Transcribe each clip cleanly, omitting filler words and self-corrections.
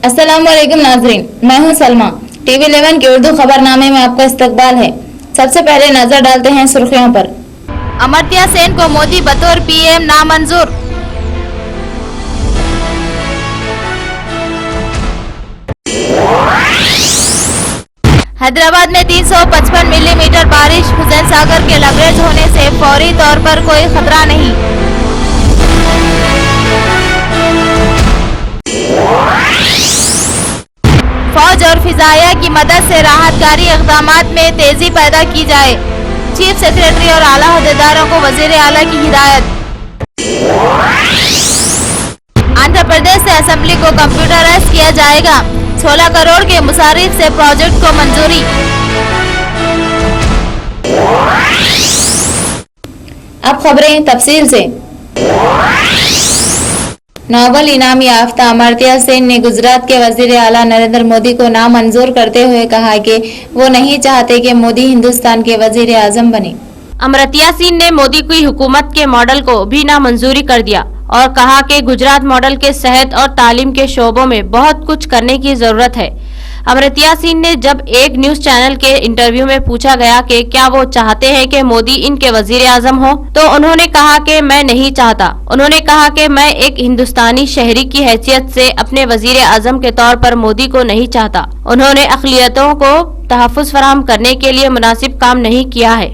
अस्सलाम वालेकुम नाजरीन, मैं हूं सलमा। टीवी 11 के उर्दू खबरनामे में आपका इस्तकबाल है। सबसे पहले नजर डालते हैं सुर्खियों पर। अमर्त्य सेन को मोदी बतौर पीएम नामंजूर। हैदराबाद में 355 मिलीमीटर बारिश, हुसैन सागर के लबरेज होने से फौरी तौर पर कोई खतरा नहीं। फौज और फिजाया की मदद से राहतकारी इक़दामात में तेजी पैदा की जाए, चीफ सेक्रेटरी और आला अहदेदारों को वजीर आला की हिदायत। आंध्र प्रदेश से असेंबली को कंप्यूटराइज किया जाएगा, 16 करोड़ के मुसारिफ से प्रोजेक्ट को मंजूरी। अब खबरें तफसील से। नोबेल इनाम याफ्ता अमर्त्य सेन ने गुजरात के वजीर आला नरेंद्र मोदी को नामंजूर करते हुए कहा कि वो नहीं चाहते कि मोदी हिंदुस्तान के वजीर आजम बने। अमर्त्य सेन ने मोदी की हुकूमत के मॉडल को भी नामंजूरी कर दिया और कहा कि गुजरात मॉडल के सेहत और तालीम के शोबों में बहुत कुछ करने की जरूरत है। अमर्त्य सेन ने जब एक न्यूज चैनल के इंटरव्यू में पूछा गया कि क्या वो चाहते हैं कि मोदी इनके वजीर आजम हो, तो उन्होंने कहा कि मैं नहीं चाहता। उन्होंने कहा कि मैं एक हिंदुस्तानी शहरी की हैसियत से अपने वजीर आजम के तौर पर मोदी को नहीं चाहता। उन्होंने अक़लियतों को तहफ़्फ़ुज़ फराहम करने के लिए मुनासिब काम नहीं किया है।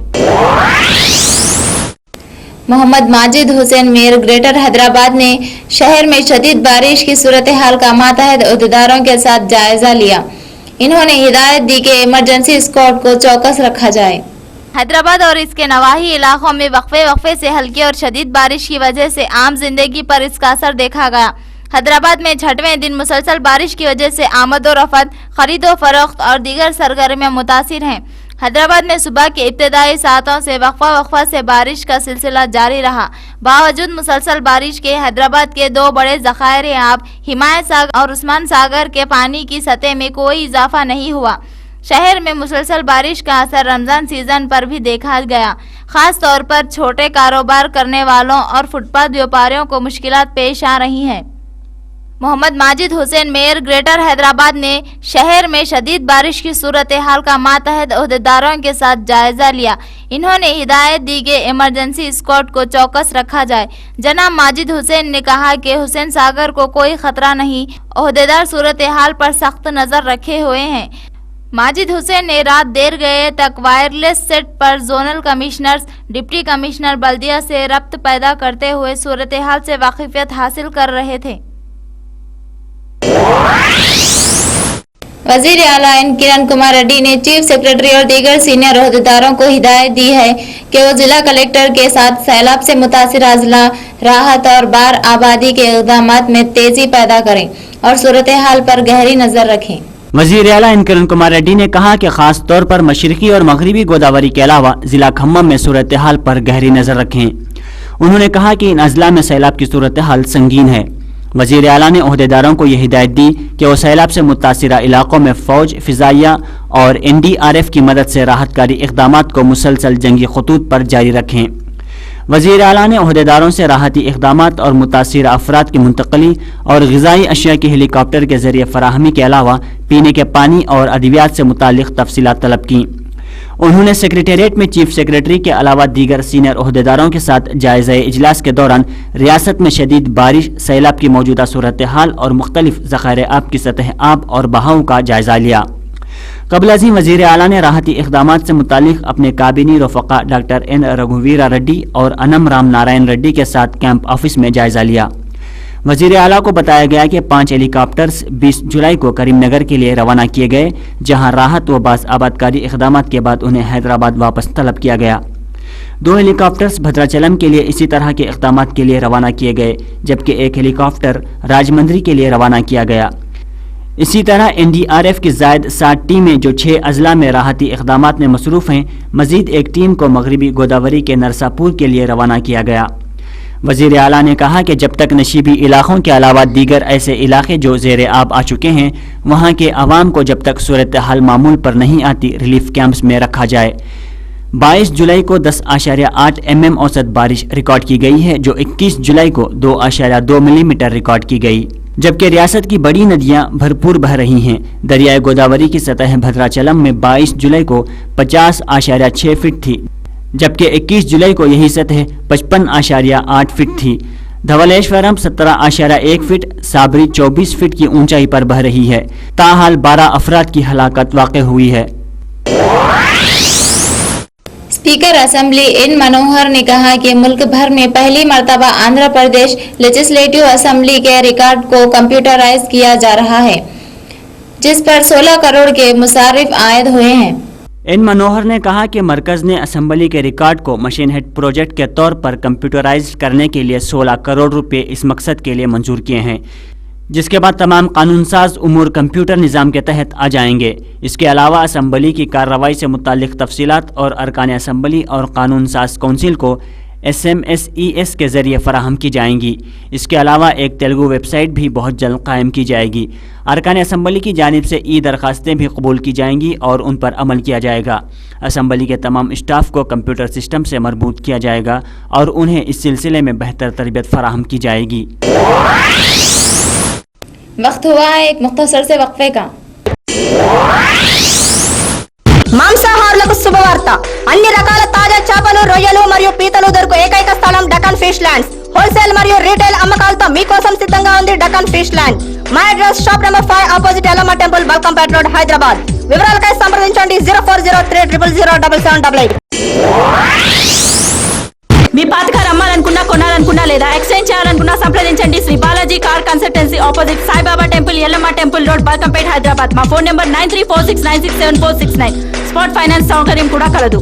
मोहम्मद माजिद हुसैन मेयर ग्रेटर हैदराबाद ने शहर में शदीद बारिश की सूरत हाल का मातहत अहदेदारों के साथ जायजा लिया। इन्होंने हिदायत दी कि इमरजेंसी स्क्वाड को चौकस रखा जाए। हैदराबाद और इसके नवाही इलाकों में वक्फे से हल्की और शदीद बारिश की वजह से आम जिंदगी पर इसका असर देखा गया। हैदराबाद में 6वें दिन मुसलसल बारिश की वजह से आमद और रफ्त, खरीदो फरोख्त और दीगर सरगर्मियां मुतासिर हैं। हैदराबाद में सुबह के इब्तदाई सातों से वक्फा से बारिश का सिलसिला जारी रहा। बावजूद मुसलसल बारिश के हैदराबाद के 2 बड़े ज़खायर आब, हिमायत सागर और उस्मान सागर के पानी की सतह में कोई इजाफा नहीं हुआ। शहर में मुसलसल बारिश का असर रमजान सीजन पर भी देखा गया। खास तौर पर छोटे कारोबार करने वालों और फुटपाथ व्यापारियों को मुश्किलात पेश आ रही हैं। मोहम्मद माजिद हुसैन मेयर ग्रेटर हैदराबाद ने शहर में शदीद बारिश की सूरत हाल का मातहत अहदेदारों के साथ जायजा लिया। इन्होंने हिदायत दी कि इमरजेंसी स्क्वाड को चौकस रखा जाए। जनाब माजिद हुसैन ने कहा कि हुसैन सागर को कोई खतरा नहीं, अहदेदार सूरत हाल पर सख्त नजर रखे हुए हैं। माजिद हुसैन ने रात देर गए तक वायरलेस सेट पर जोनल कमिश्नर्स, डिप्टी कमिश्नर बल्दिया से रब्त पैदा करते हुए सूरत हाल से वाकिफियत हासिल कर रहे थे। वजीर आला एन किरण कुमार रेड्डी ने चीफ सेक्रेटरी और दीगर सीनियर अहदेदारों को हिदायत दी है कि वो जिला कलेक्टर के साथ सैलाब से मुतासिर अजला राहत और बार आबादी के इक़दामात में तेजी पैदा करें और सूरत हाल पर गहरी नजर रखें। वजीर आला एन किरण कुमार रेड्डी ने कहा कि खास तौर पर मशरकी और मगरबी गोदावरी के अलावा जिला खम्मम में सूरत हाल पर गहरी नजर रखें। उन्होंने कहा कि इन अजला में सैलाब की सूरत हाल संगीन है। वजीर आला ने अहदेदारों को यह हिदायत दी कि वो सैलाब से मुतासिरा इलाकों में फौज, फिजाइया और NDRF की मदद से राहतकारी इक़दामात को मुसलसल जंगी खतूत पर जारी रखें। वजीर आला ने अहदेदारों से राहती इक़दामात और मुतासिरा अफराद की मुंतकली और ग़िज़ाई अशिया की हेलीकॉप्टर के ज़रिए फराहमी के अलावा पीने के पानी और अद्वियात से मुतालिक तफसीलात तलब की। उन्होंने सेक्रेटेरिएट में चीफ सेक्रेटरी के अलावा दीगर सीनियर अहदेदारों के साथ जायज़ा इजलास के दौरान रियासत में शदीद बारिश, सैलाब की मौजूदा सूरत हाल और मुख्तलिफ ज़खायर आब की सतह आब और बहाव का जायज़ा लिया। कबल अज़ीम वज़ीर आला ने राहती इक़दामात से मुतालिक अपने काबिनी रफ़क़ा डॉक्टर N रघुवीरा रेड्डी और अनम राम नारायण रेड्डी के साथ कैंप ऑफिस में जायज़ा लिया। वज़ीर आला को बताया गया कि 5 हेलीकॉप्टर्स 20 जुलाई को करीमनगर के लिए रवाना किए गए, जहां राहत व बास आबादकारी इक़दामात के बाद उन्हें हैदराबाद वापस तलब किया गया। 2 हेलीकॉप्टर्स भद्राचलम के लिए इसी तरह के इक़दामात के लिए रवाना किए गए, जबकि 1 हेलीकॉप्टर राजमंद्री के लिए रवाना किया गया। इसी तरह NDRF की ज़ायद 60 टीमें जो 6 अजला में राहती इक़दामात में मसरूफ़ हैं, मज़ीद 1 टीम को मगरबी गोदावरी के नरसापुर के लिए रवाना किया गया। वज़ीर आला ने कहा कि जब तक नशीबी इलाक़ों के अलावा दीगर ऐसे इलाक़े जो ज़ेर आब आ चुके हैं, वहाँ के अवाम को जब तक सूरत हाल मामूल पर नहीं आती रिलीफ कैंप्स में रखा जाए। 22 जुलाई को 10.8 mm औसत बारिश रिकॉर्ड की गई है, जो 21 जुलाई को 2.2 मिलीमीटर रिकॉर्ड की गई। जबकि रियासत की बड़ी नदियां भरपूर बह रही हैं। दरियाए गोदावरी की सतह भद्राचलम में 22 जुलाई को 50.6 फीट थी, जबकि 21 जुलाई को यही सतह 55.8 फीट थी। धवलेश्वरम 17.1 फीट, साबरी 24 फीट की ऊंचाई पर बह रही है। ताहाल 12 अफराद की हलाकत वाक़ हुई है। स्पीकर असेंबली एन मनोहर ने कहा कि मुल्क भर में पहली मर्तबा आंध्र प्रदेश लेजिस्लेटिव असेंबली के रिकॉर्ड को कंप्यूटराइज किया जा रहा है, जिस पर 16 करोड़ के मुसारिफ आयद हुए हैं। एन मनोहर ने कहा कि मरकज ने असेंबली के रिकॉर्ड को मशीन हेड प्रोजेक्ट के तौर पर कंप्यूटराइज करने के लिए 16 करोड़ रुपए इस मकसद के लिए मंजूर किए हैं, जिसके बाद तमाम कानून साज उमूर कंप्यूटर निज़ाम के तहत आ जाएंगे। इसके अलावा असेंबली की कार्रवाई से मुतालिक तफसीलात और अरकान असेंबली और कानून साज कौंसिल को SMSES के ज़रिए फ़राहम की जाएंगी। इसके अलावा एक तेलुगु वेबसाइट भी बहुत जल्द कायम की जाएगी। अरकान असेंबली की जानिब से दरखास्तें भी कबूल की जाएंगी और उन पर अमल किया जाएगा। असेंबली के तमाम स्टाफ को कंप्यूटर सिस्टम से मरबूत किया जाएगा और उन्हें इस सिलसिले में बेहतर तरबियत फराहम की जाएगी। वक्त हुआ है एक मुख्तसर से वक्फे का। మాంసాహారులకు శుభవార్త, అన్ని రకాల తాజా చేపలు, రొయ్యలు మరియు పీతలు దొరుకు ఏకైక స్థలం డకన్ ఫిష్ ల్యాండ్స్. హోల్సేల్ మరియు రీటైల్ అమ్మకాలతో మీకోసం సిద్ధంగా ఉంది డకన్ ఫిష్ ల్యాండ్. మా address shop number 5 opposite Yellamma temple, Balkampet road, Hyderabad. వివరాలకై సంప్రదించండి 0403007788. మీ పాత కార్ అమ్మాలనుకున్నా, కొనాలనుకున్నా లేదా ఎక్స్చేంజ్ చేయాలనుకున్నా సంప్రదించండి Shri Balaji car consultancy, opposite Saibaba temple, Yellamma temple road, Balkampet, Hyderabad. మా ఫోన్ నెంబర్ 9346967469. స్పాట్ ఫైనాన్స్ సౌకర్యం కూడా కలదు.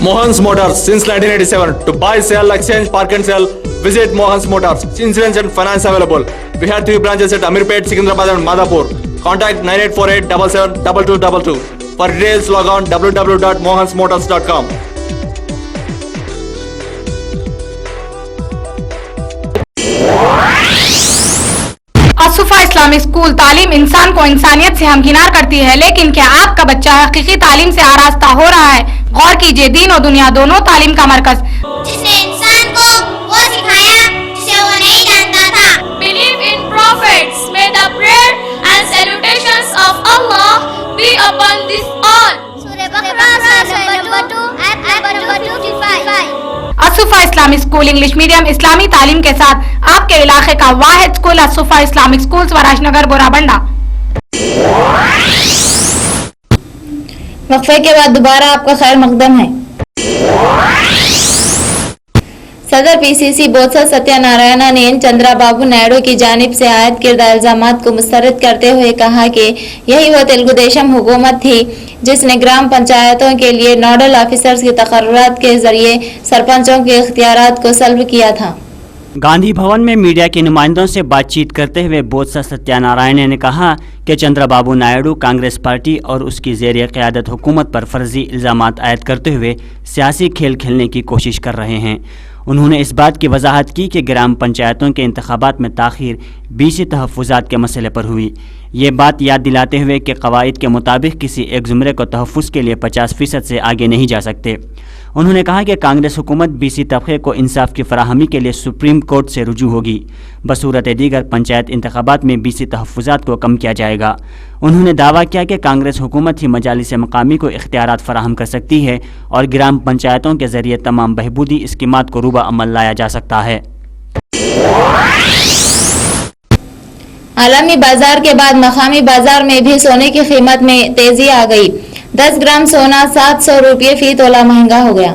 Mohan's Motors since 1987. To buy, sell, exchange, park and sell, visit Mohan's Motors. Insurance and finance available. We have 3 branches at Amirpet, Secunderabad and Madhapur. Contact 9848772222. For details, log on www.mohansmotors.com. Asufa Islamic school तालीम इंसान को इंसानियत से हमकिनार करती है, लेकिन क्या आपका बच्चा हकीकी तालीम से आरास्ता हो रहा है? गौर कीजिए, दीन और दुनिया दोनों तालीम का मरकज, जिसने इंसान को वो सिखाया जिसे वो नहीं जानता था. Believe in prophets. May the prayer and salutations of Allah be upon this all. सूरह बकरा number 2 ayat number 255. Asufa Islamic school English medium इस्लामी तालीम के साथ आपके इलाके का वाहिद school Asufa Islamic school, Swarajnagar, Borabanda. वक्फे के बाद दोबारा आपका खैर मकदम है। सदर PCC बोत्सव सत्यनारायण ने चंद्राबाबू नायडू की जानिब से आयद किरदा इल्जामात को मुस्तरद करते हुए कहा कि यही वो तेलुगु देशम हुकूमत थी जिसने ग्राम पंचायतों के लिए नोडल ऑफिसर्स की तकर्रुरात के जरिए सरपंचों के इख्तियारात को सल्ब किया था। गांधी भवन में मीडिया के नुमाइंदों से बातचीत करते हुए बोत्सव सत्यानारायण ने कहा कि चंद्रबाबू नायडू कांग्रेस पार्टी और उसकी ज़ेर क़यादत हुकूमत पर फर्जी इल्ज़ामात आयद करते हुए सियासी खेल खेलने की कोशिश कर रहे हैं। उन्होंने इस बात की वजाहत की कि ग्राम पंचायतों के इंतखाबात में ताख़ीर बीसी तहफ़्फ़ुज़ात के मसले पर हुई। ये बात याद दिलाते हुए कि क़वाइद के मुताबिक किसी एक ज़ुमरे को तहफ़्फ़ुज़ के लिए 50% से आगे नहीं जा सकते। उन्होंने कहा कि कांग्रेस हुकूमत बीसी तबके को इंसाफ की फराहमी के लिए सुप्रीम कोर्ट से रुजू होगी। बसूरत दीगर पंचायत इंतखाबात में बीसी तहफ़्फ़ुज़ात को कम किया जाएगा। उन्होंने दावा किया कि कांग्रेस हुकूमत ही मजालिस मकामी को इख्तियारात फराहम कर सकती है और ग्राम पंचायतों के ज़रिए तमाम बहबूदी स्कीमात को रूबा अमल लाया जा सकता है। आलमी बाजार के बाद मकामी बाजार में भी सोने की कीमत में तेजी आ गई। 10 ग्राम सोना 700 रुपये फी तोला महंगा हो गया।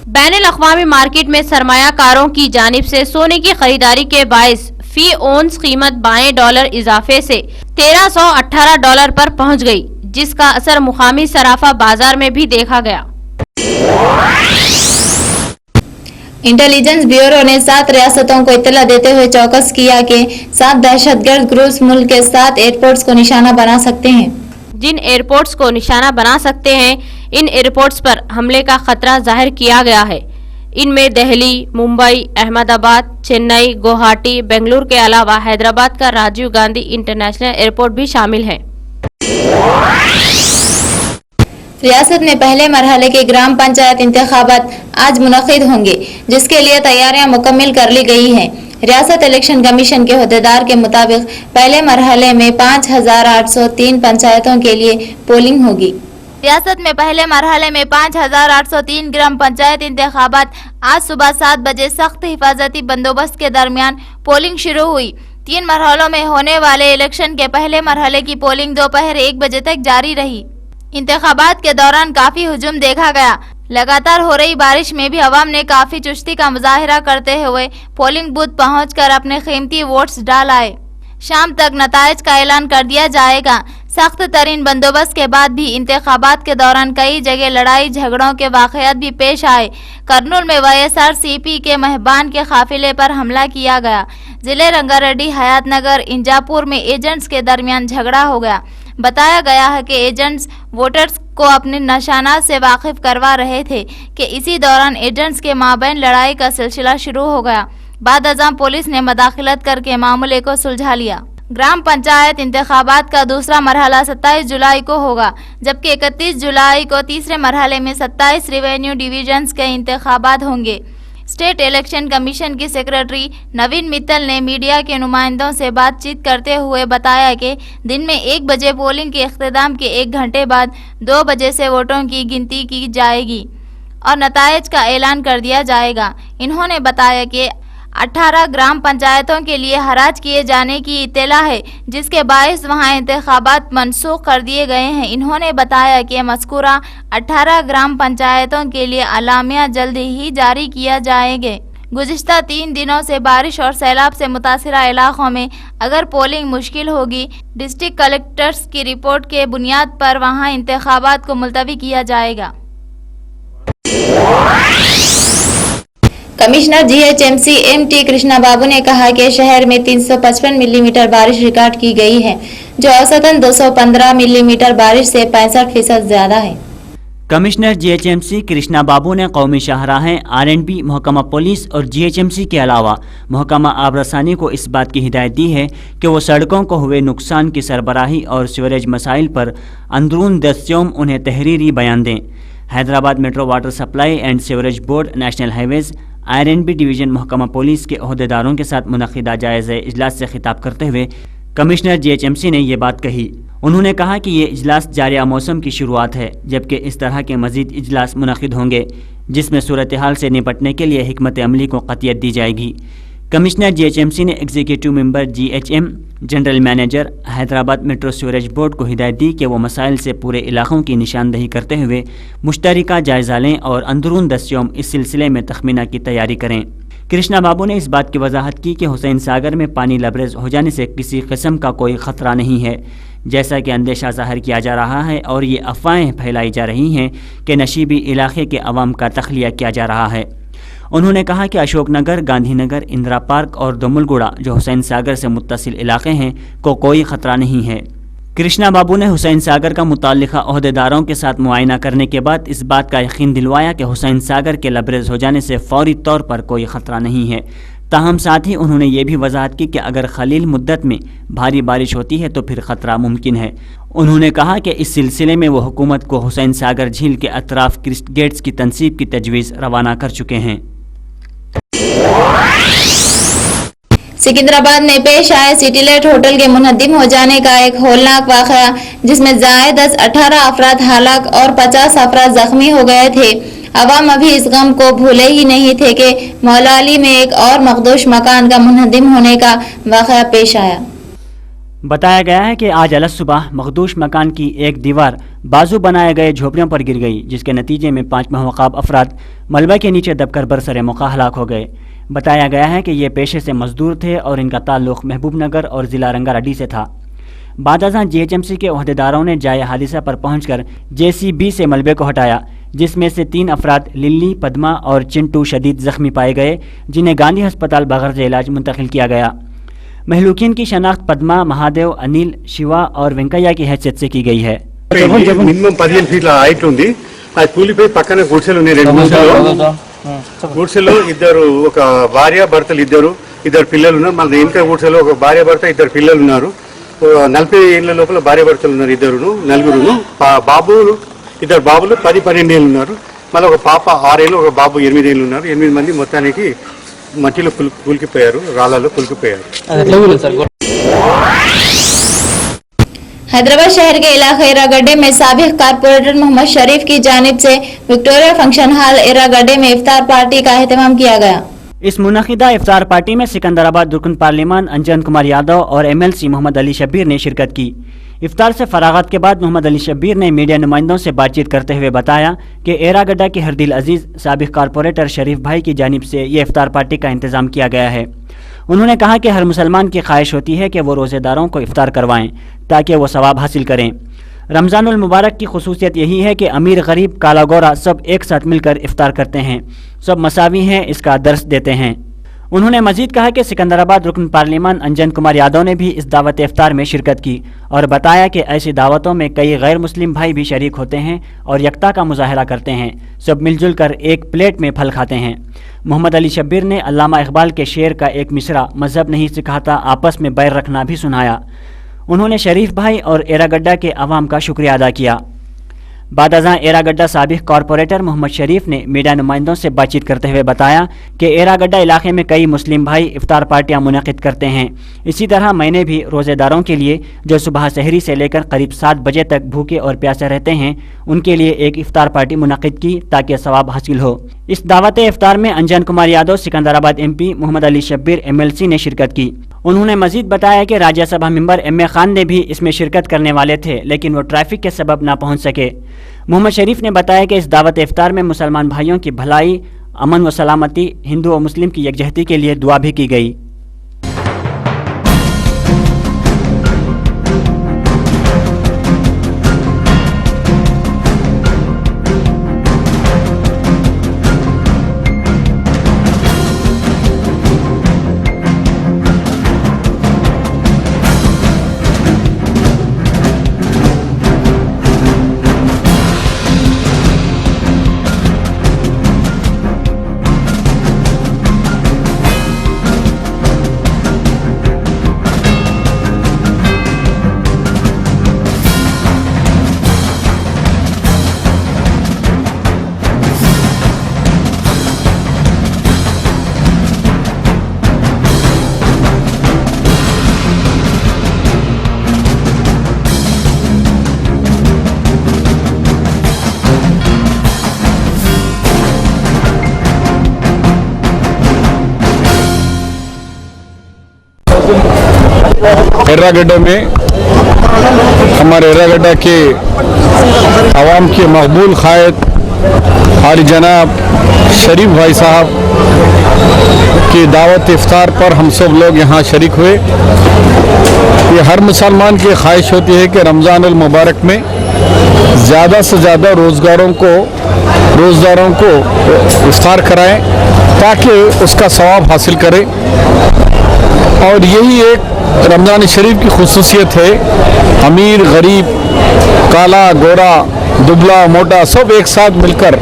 बैनुल अक़वामी मार्केट में सरमायाकारों की जानिब से सोने की खरीदारी के बाइस फी ओंस कीमत $22 इजाफे से $1318 पर पहुंच गई, जिसका असर मुकामी सराफा बाजार में भी देखा गया। इंटेलिजेंस ब्यूरो ने 7 रियासतों को इत्तला देते हुए चौकस किया कि 7 दहशतगर्द ग्रुप्स मुल्क के 7 एयरपोर्ट्स को निशाना बना सकते हैं। जिन एयरपोर्ट्स को निशाना बना सकते हैं, इन एयरपोर्ट्स पर हमले का खतरा जाहिर किया गया है। इनमें दिल्ली, मुंबई, अहमदाबाद, चेन्नई, गुवाहाटी, बेंगलुरु के अलावा हैदराबाद का राजीव गांधी इंटरनेशनल एयरपोर्ट भी शामिल है। रियासत में पहले मरहले के ग्राम पंचायत इंतखाबात आज मुनक्किद होंगे, जिसके लिए तैयारियां मुकम्मल कर ली गई हैं। रियासत इलेक्शन कमीशन के अहदेदार के मुताबिक पहले मरहले में 5,803 पंचायतों के लिए पोलिंग होगी। रियासत में पहले मरहले में 5,803 ग्राम पंचायत इंतखाबात आज सुबह 7 बजे सख्त हिफाजती बंदोबस्त के दरमियान पोलिंग शुरू हुई। 3 मरहलों में होने वाले इलेक्शन के पहले मरहले की पोलिंग दोपहर 1 बजे तक जारी रही। इंतखाबात के दौरान काफी हुजूम देखा गया। लगातार हो रही बारिश में भी अवाम ने काफी चुस्ती का मुजाहिरा करते हुए पोलिंग बूथ पहुंचकर अपने कीमती वोट्स डाल आए। शाम तक नताइज का ऐलान कर दिया जाएगा। सख्त तरीन बंदोबस्त के बाद भी इंतखाबात के दौरान कई जगह लड़ाई झगड़ों के वाकयात भी पेश आए। करनूल में YSRCP के मेहबान के काफिले पर हमला किया गया। जिले रंगारेड्डी, हयातनगर, इंजापुर में एजेंट्स के दरमियान झगड़ा हो गया। बताया गया है कि एजेंट्स वोटर्स को अपने निशानात से वाकिफ करवा रहे थे कि इसी दौरान एजेंट्स के माबैन लड़ाई का सिलसिला शुरू हो गया। बाद अज़ां पुलिस ने मदाखलत करके मामले को सुलझा लिया। ग्राम पंचायत इंतखाबात का दूसरा मरहला 27 जुलाई को होगा, जबकि 31 जुलाई को तीसरे मरहले में 27 रेवेन्यू डिवीजन्स के इंतखाबात होंगे। स्टेट इलेक्शन कमीशन की सेक्रेटरी नवीन मित्तल ने मीडिया के नुमाइंदों से बातचीत करते हुए बताया कि दिन में 1 बजे पोलिंग के इख्तिताम के 1 घंटे बाद 2 बजे से वोटों की गिनती की जाएगी और नताइज का ऐलान कर दिया जाएगा। इन्होंने बताया कि 18 ग्राम पंचायतों के लिए हराज किए जाने की इत्तला है, जिसके बायस वहां इंतखाबात मनसूख कर दिए गए हैं। इन्होंने बताया कि मज़कूरा 18 ग्राम पंचायतों के लिए अलामिया जल्द ही जारी किया जाएंगे। गुज़िश्ता 3 दिनों से बारिश और सैलाब से मुतासिरा इलाकों में अगर पोलिंग मुश्किल होगी, डिस्ट्रिक्ट कलेक्टर्स की रिपोर्ट के बुनियाद पर वहां इंतखाबात को मुलतवी किया जाएगा। कमिश्नर GHMC MT कृष्णा बाबू ने कहा कि शहर में 355 मिलीमीटर बारिश रिकॉर्ड की गई है, जो औसतन 215 मिलीमीटर बारिश से 65% ज्यादा है। कमिश्नर GHMC कृष्णा बाबू ने कौमी शाहराहें, RNB, महकमा पुलिस और GHMC के अलावा महकमा आबरसानी को इस बात की हिदायत दी है कि वो सड़कों को हुए नुकसान की सरबराही और सीवरेज मसाइल पर अंदरून दस्योम उन्हें तहरीरी बयान दें। Hyderabad metro water supply and sewerage board, national highways, RNB division, महकमा पुलिस के अहदेदारों के साथ मुनक़िदा जायज़ा इजलास से खिताब करते हुए कमिश्नर GHMC ने ये बात कही। उन्होंने कहा कि ये इजलास जारिया मौसम की शुरुआत है, जबकि इस तरह के मज़ीद इजलास मुनक़िद होंगे जिसमें सूरत हाल से निपटने के लिए हिकमत अमली को क़तियत दी जाएगी। कमिश्नर GHMC ने executive member GHM, general manager Hyderabad metro sewerage board को हिदायत दी कि वो मसाइल से पूरे इलाकों की निशानदही करते हुए मुश्तरका जायज़ा लें और अंदरून दस्योम इस सिलसिले में तखमीना की तैयारी करें। कृष्णा बाबू ने इस बात की वजाहत की कि हुसैन सागर में पानी लबरेज हो जाने से किसी किस्म का कोई ख़तरा नहीं है, जैसा कि अंदेशा ज़ाहिर किया जा रहा है और ये अफवाहें फैलाई जा रही हैं कि नशीबी इलाके के अवाम का तख्लिया किया जा रहा है। उन्होंने कहा कि अशोकनगर, गांधीनगर, इंदिरा पार्क और दुमुलगुड़ा जो हुसैन सागर से मुत्तसिल इलाके हैं को कोई ख़तरा नहीं है। कृष्णा बाबू ने हुसैन सागर का मुताल्लिका अहदेदारों के साथ मुआयना करने के बाद इस बात का यकीन दिलवाया कि हुसैन सागर के लबरेज हो जाने से फौरी तौर पर कोई ख़तरा नहीं है। ताहम साथ ही उन्होंने ये भी वजाहत की कि अगर खलील मुद्दत में भारी बारिश होती है तो फिर ख़तरा मुमकिन है। उन्होंने कहा कि इस सिलसिले में वो हुकूमत को हुसैन सागर झील के अतराफ क्रिस्ट गेट्स की तनसीब की तजवीज़ रवाना कर चुके हैं। सिकंदराबाद में पेश आए सिटीलेट होटल के मुनहदिम हो जाने का एक होलनाक वाक़या, जिसमें ज़ायद 18 अफराद हलाक और 50 अफराद जख्मी हो गए थे। अवाम अभी इस गम को भूले ही नहीं थे कि मौलाली में एक और मखदूश मकान का मुनहदिम होने का वाक़या पेश आया। बताया गया है कि आज अलग सुबह मखदूश मकान की एक दीवार बाजू बनाए गए झोपड़ियों पर गिर गई, जिसके नतीजे में 5 महवकाब अफराद मलबे के नीचे दबकर बरसरे मौका हलाक हो गए। बताया गया है कि ये पेशे से मजदूर थे और इनका ताल्लुक़ महबूब नगर और ज़िला रंगारेड्डी से था। बाद अज़ां GHMC के अहदेदारों ने जाए हादिसा पर पहुंचकर JCB से मलबे को हटाया, जिसमें से 3 अफराद लिल्ली, पद्मा और चिंटू शदीद ज़ख्मी पाए गए, जिन्हें गांधी अस्पताल बगैर इलाज मुंतकिल किया गया। महलूकिन की शनाख्त पद्मा, महादेव, अनिल, शिवा और वेंकैया की हैसियत से की गई है। మినిమం 15 ఫీట్ల హైట్ ఉంది. అది కూలిపోయి పక్కన గుడిసెలు ఉన్నాయి, 2 గుడిసెలు ఇద్దరు, ఒక భార్య భర్తలు ఇద్దరు పిల్లలు ఉన్నారు. మన ఇంకా గుడిసెలో ఒక భార్య భర్త 2 పిల్లలు ఉన్నారు. 40 ఏళ్ల లోపల భార్య భర్తలు ఉన్నారు, 2 నలుగురు. బాబు ఇద్దరు బాబులు 10-12 ఏళ్ళు ఉన్నారు, మళ్ళీ ఒక పాప 6 ఏళ్ళు, ఒక బాబు 8 ఏళ్ళు ఉన్నారు. 8 మంది మొత్తానికి మట్టిలో కూలికిపోయారు, రాళ్ళలో కూలికిపోయారు. हैदराबाद शहर के इलाके एरागड्डे में साबिक कारपोरेटर मोहम्मद शरीफ की जानिब से विक्टोरिया फंक्शन हॉल एरागड्डे में इफ्तार पार्टी का एहतमाम किया गया। इस मुनक़िदा इफ्तार पार्टी में सिकंदराबाद रुकन पार्लिमान अंजन कुमार यादव और MLC मोहम्मद अली शब्बीर ने शिरकत की। इफ्तार से फरागत के बाद मोहम्मद अली शब्बीर ने मीडिया नुमाइंदों से बातचीत करते हुए बताया कि एरागड्डा के हरदिल अजीज़ साबिक कारपोरेटर शरीफ भाई की जानिब से ये इफ्तार पार्टी का इंतज़ाम किया गया है। उन्होंने कहा कि हर मुसलमान की ख्वाहिश होती है कि वो रोज़ेदारों को इफ्तार करवाएं ताकि वो सवाब हासिल करें। रमज़ानुल मुबारक की खुसूसियत यही है कि अमीर गरीब काला गोरा सब एक साथ मिलकर इफ्तार करते हैं, सब मसावी हैं, इसका दर्स देते हैं। उन्होंने मजीद कहा कि सिकंदराबाद रुकन पार्लिमान अंजन कुमार यादव ने भी इस दावत इफ्तार में शिरकत की और बताया कि ऐसी दावतों में कई गैर मुस्लिम भाई भी शरीक होते हैं और यकता का मुजाहरा करते हैं, सब मिलजुल कर एक प्लेट में फल खाते हैं। मोहम्मद अली शब्बीर ने अल्लामा इकबाल के शेर का एक मिसरा मजहब नहीं सिखाता आपस में बैर रखना भी सुनाया। उन्होंने शरीफ भाई और एरागड्डा के अवाम का शुक्रिया अदा किया। बादअज़ां एरागड्डा साबिक कॉरपोरेटर मोहम्मद शरीफ ने मीडिया नुमाइंदों से बातचीत करते हुए बताया कि एरागड्डा इलाके में कई मुस्लिम भाई इफ्तार पार्टियां मुनक़िद करते हैं। इसी तरह मैंने भी रोज़ेदारों के लिए जो सुबह सहरी से लेकर करीब 7 बजे तक भूखे और प्यासे रहते हैं उनके लिए एक इफ्तार पार्टी मुनक़िद की ताकि सवाब हासिल हो। इस दावत इफ्तार में अंजन कुमार यादव, सिकंदराबाद MP मोहम्मद अली शब्बीर MLC ने शिरकत की। उन्होंने मजीद बताया कि राज्यसभा मेंबर MA खान ने भी इसमें शिरकत करने वाले थे लेकिन वो ट्रैफिक के सबब ना पहुंच सके। मोहम्मद शरीफ ने बताया कि इस दावत इफ्तार में मुसलमान भाइयों की भलाई, अमन व सलामती, हिंदू और मुस्लिम की यकजहती के लिए दुआ भी की गई। एर्रागड्डा में हमारे एर्रागड्डा के आवाम के मकबूल क़ायद हाली जनाब शरीफ भाई साहब की दावत इफ्तार पर हम सब लोग यहाँ शरीक हुए। ये हर मुसलमान की ख्वाहिश होती है कि रमज़ानुल मुबारक में ज़्यादा से ज़्यादा रोज़गारों को इफ्तार कराएं ताकि उसका सवाब हासिल करें। और यही एक रमज़ान शरीफ की खुसूसियत है। अमीर गरीब, काला गोरा, दुबला मोटा सब एक साथ मिलकर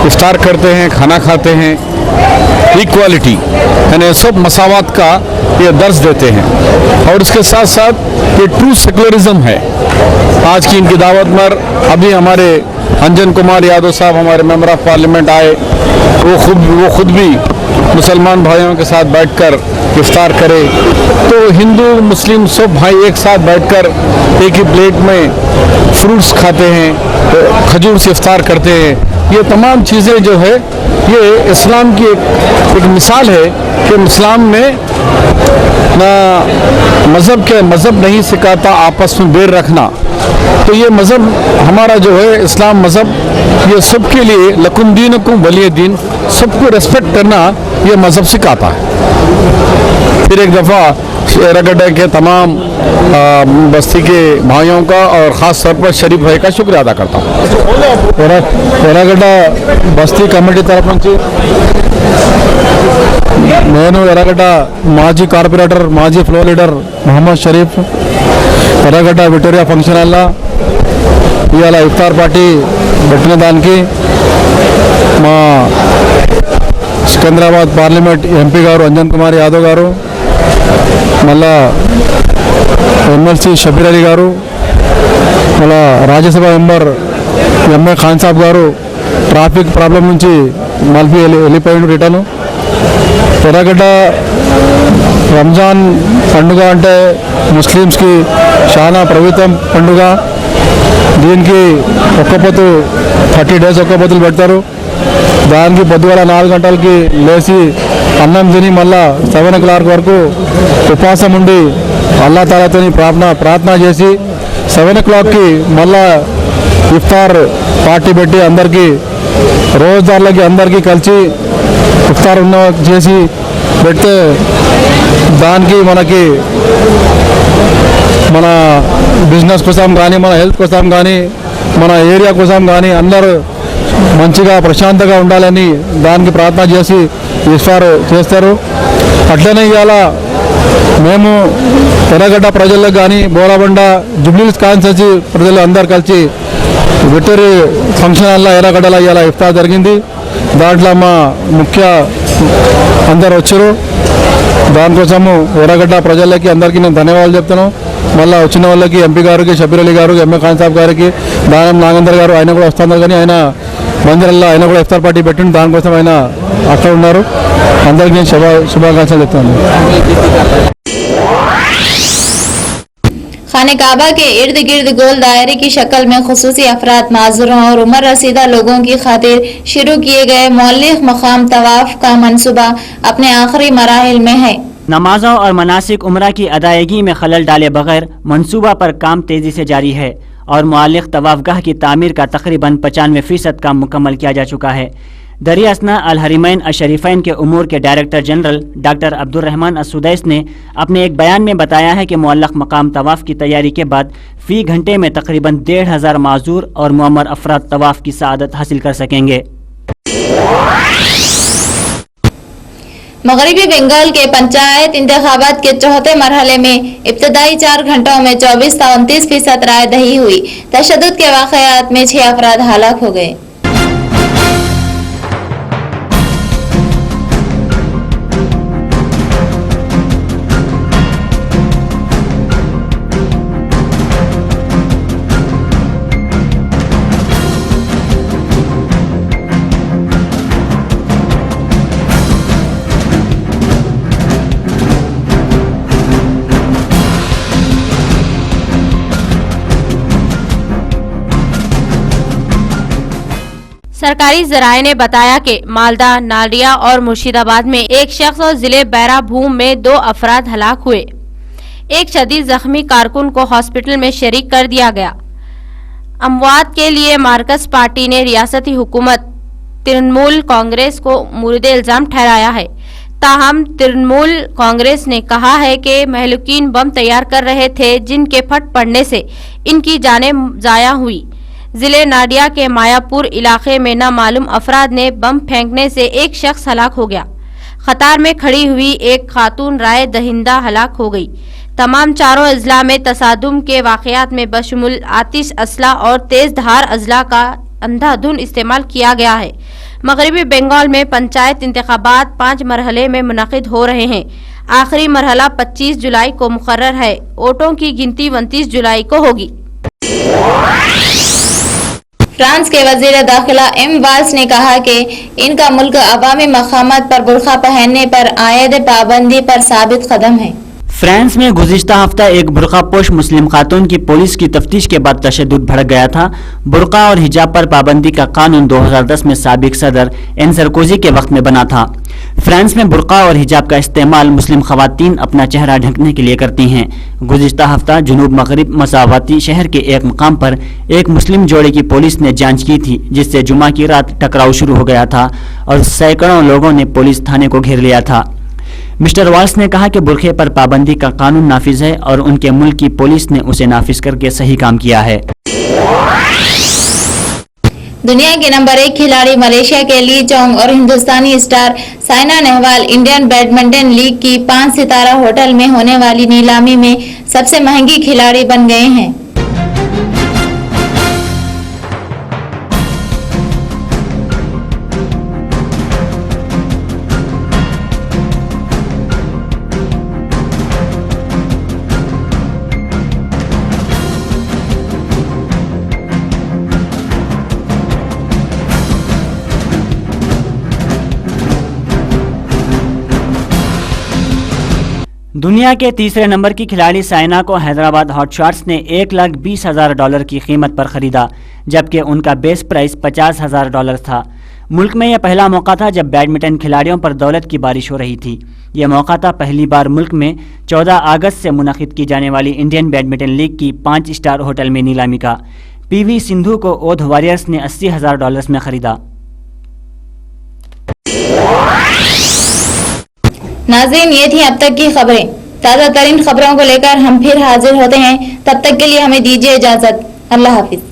इफ्तार करते हैं, खाना खाते हैं। इक्वालिटी यानी सब मसावत का ये दर्ज देते हैं और उसके साथ साथ ये ट्रू सेकुलरिज्म है। आज की इनकी दावत पर अभी हमारे अंजन कुमार यादव साहब हमारे मेंबर ऑफ पार्लियामेंट आए, वो खुद भी मुसलमान भाइयों के साथ बैठकर इफ्तार करे। तो हिंदू मुस्लिम सब भाई एक साथ बैठकर एक ही प्लेट में फ्रूट्स खाते हैं, खजूर से इफ्तार करते हैं। ये तमाम चीज़ें जो है ये इस्लाम की एक मिसाल है कि इस्लाम में ना मज़हब नहीं सिखाता आपस में बैर रखना। तो ये मज़हब हमारा जो है इस्लाम मज़हब ये सबके लिए लकुम दीनुकुम वलिय दीन, सबको रेस्पेक्ट करना ये मज़हब सिखाता है। फिर एक दफ़ा एरागड्डा के तमाम बस्ती के भाइयों का और ख़ास तौर पर शरीफ भाई का शुक्रिया अदा करता हूँ। एरागड्डा बस्ती कमेटी तरफ నుంచి నేను ఎర్రగడ్డ మాజీ కార్పొరేటర్, మాజీ ఫ్లో లీడర్ మొహమ్మద్ షరీఫ్ ఎర్రగడ్డ విక్టోరియా ఫంక్షన్ హాల్లో ఇవాళ ఇఫ్తార్ పార్టీ పెట్టిన దానికి మా సికింద్రాబాద్ పార్లమెంట్ MP గారు అంజన్ కుమార్ యాదవ్ గారు, మళ్ళా MLC షబీర్ అలీ గారు, మళ్ళా రాజ్యసభ మెంబర్ ఎంఏ ఖాన్ సాబ్ గారు ట్రాఫిక్ ప్రాబ్లం నుంచి మళ్ళీ వెళ్ళిపోయిండు రిటర్ను. ఎర్రగడ్డ రంజాన్ పండుగ అంటే ముస్లిమ్స్కి చాలా పవిత్ర పండుగ. దీనికి ఒక్కపొద్దు 30 days ఒక్కపొద్దులు పెడతారు. దానికి పొద్దుగల 4 గంటలకి లేచి అన్నం తిని మళ్ళా 7 o'clock వరకు ఉపవాసం ఉండి అల్లా తాలాతో ప్రార్థన చేసి 7 o'clockకి మళ్ళా ఇఫ్తార్ పార్టీ పెట్టి అందరికీ రోజుదారులకి అందరికీ కలిసి ఇఫ్తార్ చేసి పెడితే దానికి మనకి మన బిజినెస్ కోసం కానీ మన హెల్త్ కోసం కానీ మన ఏరియా కోసం కానీ అందరూ మంచిగా ప్రశాంతంగా ఉండాలని దానికి ప్రార్థన చేసి ఇఫ్తార్ చేస్తారు. అట్లనే ఇవాళ మేము ఎర్రగడ్డ ప్రజలకు కానీ బోరాబండ జుబ్లీహిల్స్ కాన్స్టిట్యూన్సీ ప్రజలు అందరు కలిసి విక్టరీ ఫంక్షన్ హాల్లో ఎర్రగడ్డలో ఇవాళ ఇఫ్తార్ జరిగింది. దాంట్లో మా ముఖ్య అందరు వచ్చారు. దానికోసము ఎర్రగడ్డ ప్రజలకి అందరికీ నేను ధన్యవాదాలు చెప్తాను. మళ్ళీ వచ్చిన వాళ్ళకి ఎంపీ గారికి, షబీర్ అలీ గారు, ఎంఏ ఖాన్ సాబ్ గారికి, దానం నాగేందర్ గారు ఆయన కూడా వస్తున్నారు. కానీ ఆయన మందిరంలో ఆయన కూడా ఇఫ్తార్ పార్టీ పెట్టిండు. దానికోసం ఆయన అక్కడ ఉన్నారు. అందరికీ నేను శుభాకాంక్షలు చెప్తాను. खाने काबा के इर्द गिर्द गोल दायरे की शक्ल में खुसूसी अफराद, माजूरों और उम्र रसीदा लोगों की खातिर शुरू किए गए मौलिक मकाम तवाफ का मंसूबा अपने आखिरी मराहिल में है. नमाजों और मनासिक उम्रा की अदायगी में खलल डाले बगैर मंसूबा पर काम तेजी से जारी है और मुअल्लिक तवाफगाह की तामीर का तकरीबन 95% काम मुकम्मल किया जा चुका है. दरिया असना अल हरिमैन अशरीफैन के उमूर के डायरेक्टर जनरल डॉक्टर अब्दुर्रहमान असुदैस ने अपने एक बयान में बताया है कि मुअल्लक मकाम तवाफ की तैयारी के बाद फी घंटे में तकरीबन 1,500 माजूर और मुअम्मर अफराद तवाफ की सआदत हासिल कर सकेंगे. मगरबी बंगाल के पंचायत इंतखाबात के चौथे मरहले में इब्तदाई 4 घंटों में 24.29% राय दही हुई. तशद्दुद के वाक़यात में 6 अफराद हलाक हो गए. सरकारी जराये ने बताया कि मालदा, नाडिया और मुर्शिदाबाद में एक शख्स और जिले बैरा भूम में 2 अफराद हलाक हुए. एक शदीद जख्मी कारकुन को हॉस्पिटल में शरीक कर दिया गया. अमवात के लिए मार्कस पार्टी ने रियासती हुकूमत तृणमूल कांग्रेस को मुर्द इल्जाम ठहराया है. ताहम तृणमूल कांग्रेस ने कहा है कि महलूकीन बम तैयार कर रहे थे जिनके फट पड़ने से इनकी जानें जाया हुई. जिले नाडिया के मायापुर इलाके में नामालूम अफराद ने बम फेंकने से एक शख्स हलाक हो गया. कतार में खड़ी हुई एक खातून राय दहिंदा हलाक हो गई. तमाम चारों अजला में तसादुम के वाक़यात में बशमुल आतिश असला और तेज धार अजला का अंधाधुन इस्तेमाल किया गया है. मगरबी बंगाल में पंचायत इंतखाबात 5 मरहले में मुनक़िद हो रहे हैं. आखिरी मरहला 25 जुलाई को मुकर्रर है. वोटों की गिनती 29 जुलाई को होगी. फ्रांस के वजीर दाखिला एम वाल्स ने कहा कि इनका मुल्क अवामी मकामात पर बुर्का पहनने पर आयद पाबंदी पर साबित कदम है. फ्रांस में गुज़िश्ता हफ्ता एक बुर्कापोश मुस्लिम खातून की पुलिस की तफ्तीश के बाद तशद्दुद भड़क गया था. बुर्का और हिजाब पर पाबंदी का कानून 2010 में साबिक सदर एन सरकोजी के वक्त में बना था. फ्रांस में बुर्का और हिजाब का इस्तेमाल मुस्लिम खवातीन अपना चेहरा ढकने के लिए करती हैं. गुज़िश्ता हफ्ता जुनूब मगरिब मसावाती शहर के एक मकाम पर एक मुस्लिम जोड़े की पुलिस ने जांच की थी, जिससे जुमा की रात टकराव शुरू हो गया था और सैकड़ों लोगों ने पुलिस थाने को घेर लिया था. मिस्टर वाल्स ने कहा कि बुरखे पर पाबंदी का कानून नाफिज है और उनके मुल्क की पुलिस ने उसे नाफिज करके सही काम किया है. दुनिया के नंबर 1 खिलाड़ी मलेशिया के ली चोंग और हिंदुस्तानी star Saina Nehwal Indian badminton league की 5 सितारा होटल में होने वाली नीलामी में सबसे महंगी खिलाड़ी बन गए हैं. दुनिया के तीसरे नंबर की खिलाड़ी साइना को हैदराबाद हॉटशॉट्स ने $1,20,000 की कीमत पर खरीदा, जबकि उनका बेस प्राइस $50,000 था। मुल्क में यह पहला मौका था जब बैडमिंटन खिलाड़ियों पर दौलत की बारिश हो रही थी। यह मौका था पहली बार मुल्क में 14 अगस्त से मुनक़िद की जाने वाली इंडियन बैडमिंटन लीग की 5 स्टार होटल में नीलामी का। पीवी सिंधु को ओध वॉरियर्स ने $80,000 में खरीदा। नाज़रीन, ये थी अब तक की खबरें। ताज़ा तरीन खबरों को लेकर हम फिर हाजिर होते हैं, तब तक के लिए हमें दीजिए इजाज़त। अल्लाह हाफिज।